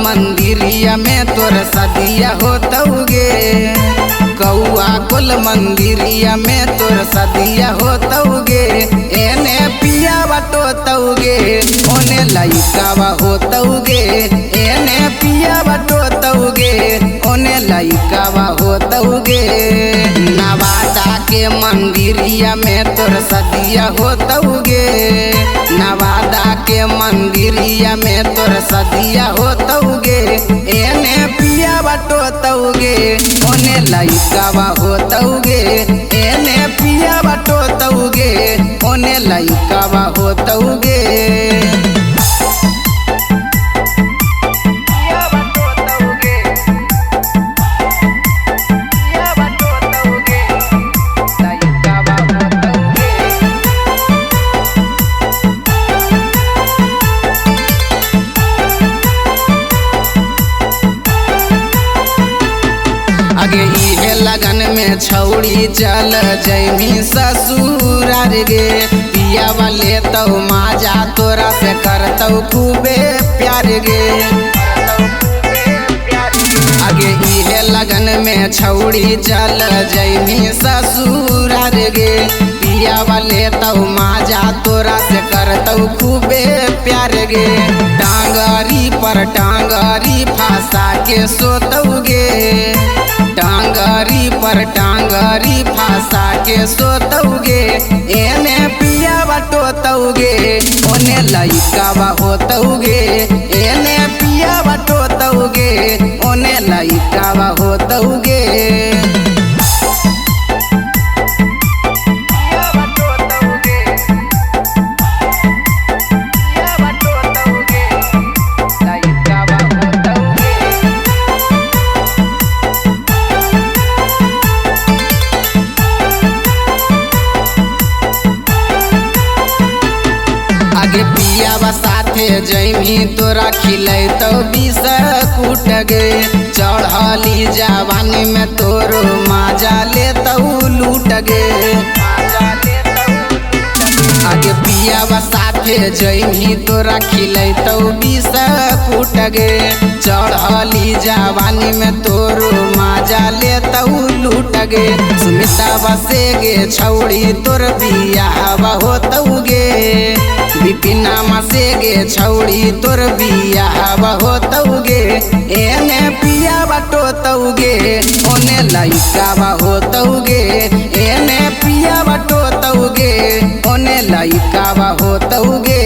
मंदिरिया में तोर सदिया होतौगे। कौआ कुल मंदिरिया में तोर सदिया होतौगे। एने पिया बटोतौगे ओने लइकावा होतौगे। एने पिया बटोतौगे ओने लइकावा होतौगे। नवादा के मंदिरिया में तोर सदिया होतौगे। नवादा के मंदिरिया में तोर सदिया होतौगे। एने पिया बटोतौगे ओने लइकावा होतौगे। एने पिया बटोतौगे ओने लइकावा होतौगे। आगे इहे लगन में छौड़ी चल जैमी ससुरार गे। पिया वाले तो माजा तोरा से करतौ खूबे प्यार गे। आगे इहे लगन में छौड़ी चल जैमी ससुरार गे। पिया वाले तो माजा तोरा से करतौ खूबे प्यार गे। टांगरी पर टांगरी फांसा के सोतौगे। टांगरी पर टांगरी फांसा के सोतौगे। एने पिया बटोतौगे ओने लइकावा होतौगे। एने पिया बटोतौगे ओने लइकावा होतौगे। आगे पियावा साथे जैमी तोरा खिलैतौ बिस्कुट गे। चढ़ली जवानी में तोरो माजा लेतौ लूट गे। आगे पियावा साथे जैमी तोरा खिलैतौ बिस्कुट गे। चढ़ली जवानी में तोरो माजा लेतौ लूट गे। सुमिता बसे गे छौड़ी तोर बियाहवा होतौगे। बिपिना मसे गे छौड़ी तोर बियाहवा होतौगे। एने पिया बटोतौगे ओने लइकावा होतौगे। एने पिया बटोतौगे ओने लइकावा होतौगे।